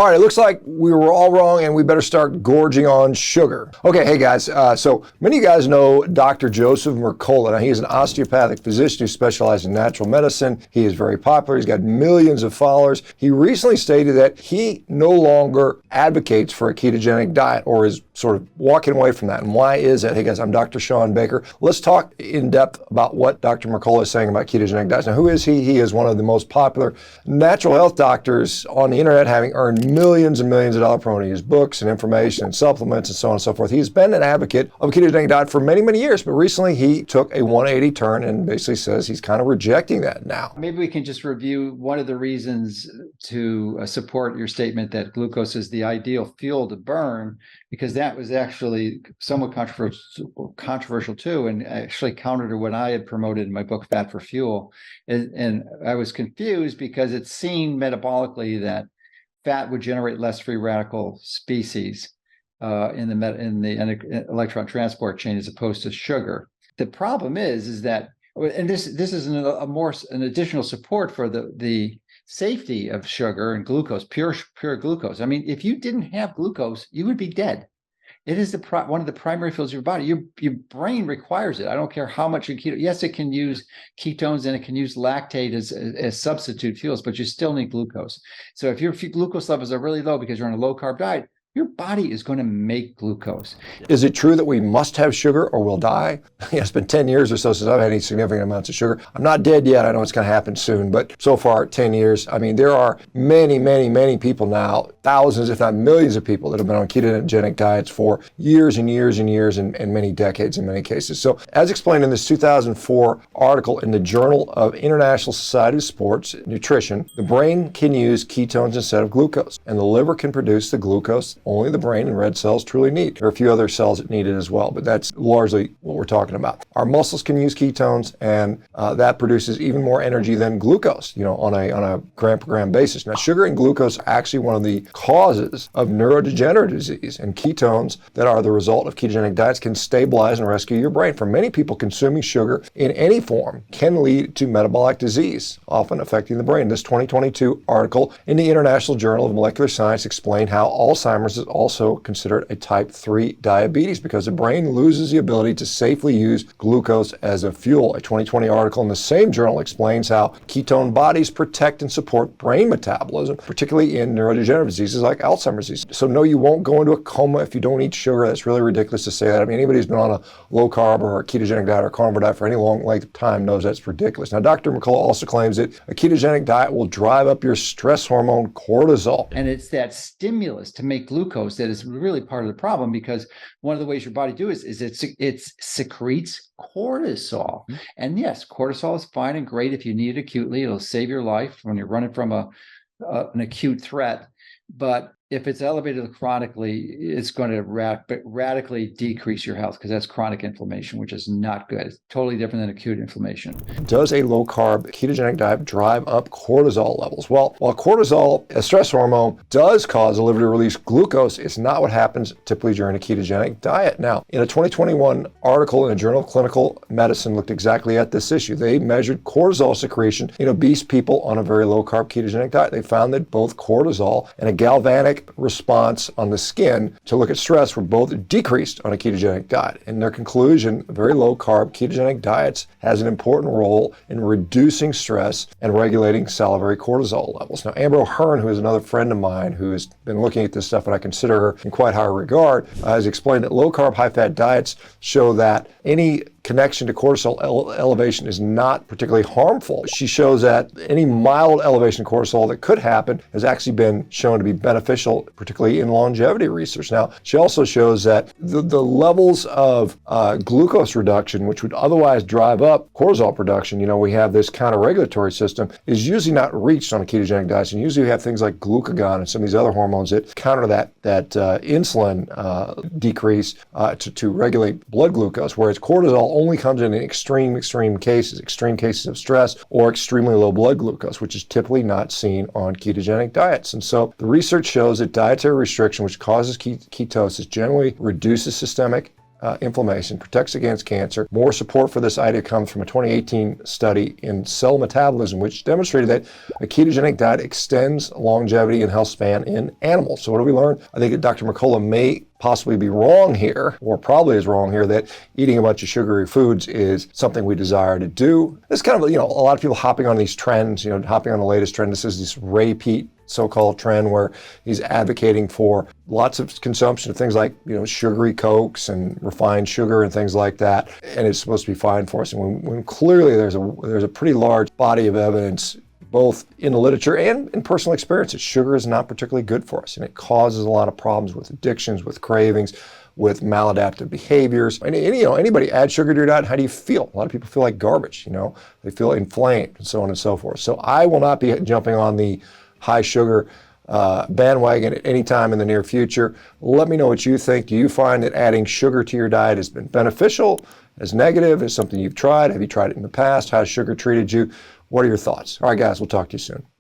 All right, it looks like we were all wrong and we better start gorging on sugar. Okay, hey guys, so many of you guys know Dr. Joseph Mercola. Now, he is an osteopathic physician who specializes in natural medicine. He is very popular. He's got millions of followers. He recently stated that he no longer advocates for a ketogenic diet or is sort of walking away from that. And why is that? Hey guys, I'm Dr. Shawn Baker. Let's talk in depth about what Dr. Mercola is saying about ketogenic diets. Now, who is he? He is one of the most popular natural health doctors on the internet, having earned millions and millions of dollars promoting his books and information and supplements and so on and so forth. He's been an advocate of a ketogenic diet for many, many years, but recently he took a 180 turn and basically says he's kind of rejecting that now. Maybe we can just review one of the reasons to support your statement that glucose is the ideal fuel to burn, because that was actually somewhat controversial too, and actually counter to what I had promoted in my book, Fat for Fuel. And I was confused because it's seen metabolically that fat would generate less free radical species in the electron transport chain as opposed to sugar. The problem is that, and this is an additional support for the safety of sugar and glucose, pure glucose. I mean, if you didn't have glucose, you would be dead. It is one of the primary fuels of your body. Your brain requires it. I don't care how much you keto. Yes, it can use ketones and it can use lactate as substitute fuels, but you still need glucose. So if your glucose levels are really low because you're on a low carb diet, your body is going to make glucose. Is it true that we must have sugar or we'll die? It's been 10 years or so since I've had any significant amounts of sugar. I'm not dead yet. I know it's going to happen soon, but so far, 10 years. I mean, there are many, many, many people now, thousands, if not millions of people that have been on ketogenic diets for years and years and years and many decades in many cases. So as explained in this 2004 article in the Journal of International Society of Sports Nutrition, the brain can use ketones instead of glucose, and the liver can produce the glucose only the brain and red cells truly need. There are a few other cells that need it as well, but that's largely what we're talking about. Our muscles can use ketones, and that produces even more energy than glucose, on a gram per gram basis. Now, sugar and glucose are actually one of the causes of neurodegenerative disease, and ketones that are the result of ketogenic diets can stabilize and rescue your brain. For many people, consuming sugar in any form can lead to metabolic disease, often affecting the brain. This 2022 article in the International Journal of Molecular Science explained how Alzheimer's is also considered a type 3 diabetes because the brain loses the ability to safely use glucose as a fuel. A 2020 article in the same journal explains how ketone bodies protect and support brain metabolism, particularly in neurodegenerative diseases like Alzheimer's disease. So no, you won't go into a coma if you don't eat sugar. That's really ridiculous to say that. I mean, anybody who's been on a low carb or a ketogenic diet or carnivore diet for any long length of time knows that's ridiculous. Now, Dr. Mercola also claims that a ketogenic diet will drive up your stress hormone cortisol. And it's that stimulus to make glucose that is really part of the problem, because one of the ways your body does is it secretes cortisol. And yes, cortisol is fine and great if you need it acutely. It'll save your life when you're running from an acute threat. But if it's elevated chronically, it's going to radically decrease your health, because that's chronic inflammation, which is not good. It's totally different than acute inflammation. Does a low-carb ketogenic diet drive up cortisol levels? Well, while cortisol, a stress hormone, does cause the liver to release glucose, it's not what happens typically during a ketogenic diet. Now, in a 2021 article in the Journal of Clinical Medicine looked exactly at this issue. They measured cortisol secretion in obese people on a very low-carb ketogenic diet. They found that both cortisol and a galvanic response on the skin to look at stress were both decreased on a ketogenic diet. In their conclusion, very low carb ketogenic diets has an important role in reducing stress and regulating salivary cortisol levels. Now, Amber O'Hearn, who is another friend of mine who has been looking at this stuff, and I consider her in quite high regard, has explained that low carb, high fat diets show that any connection to cortisol elevation is not particularly harmful. She shows that any mild elevation of cortisol that could happen has actually been shown to be beneficial, particularly in longevity research. Now, she also shows that the levels of glucose reduction, which would otherwise drive up cortisol production, we have this counter-regulatory system, is usually not reached on a ketogenic diet. And usually we have things like glucagon and some of these other hormones that counter that insulin decrease to regulate blood glucose, whereas cortisol only comes in extreme cases of stress or extremely low blood glucose, which is typically not seen on ketogenic diets. And so the research shows that dietary restriction, which causes ketosis, generally reduces systemic inflammation, protects against cancer. More support for this idea comes from a 2018 study in Cell Metabolism, which demonstrated that a ketogenic diet extends longevity and health span in animals. So what do we learn? I think that Dr. Mercola may possibly be wrong here, or probably is wrong here, that eating a bunch of sugary foods is something we desire to do. This kind of, a lot of people hopping on these trends, hopping on the latest trend. This is this Ray Peat so-called trend where he's advocating for lots of consumption of things like, sugary Cokes and refined sugar and things like that. And it's supposed to be fine for us. And when clearly there's a pretty large body of evidence both in the literature and in personal experiences. Sugar is not particularly good for us, and it causes a lot of problems with addictions, with cravings, with maladaptive behaviors. And anybody add sugar to your diet, how do you feel? A lot of people feel like garbage, they feel inflamed and so on and so forth. So I will not be jumping on the high sugar bandwagon at any time in the near future. Let me know what you think. Do you find that adding sugar to your diet has been beneficial, as negative, as something you've tried? Have you tried it in the past? How has sugar treated you? What are your thoughts? All right, guys, we'll talk to you soon.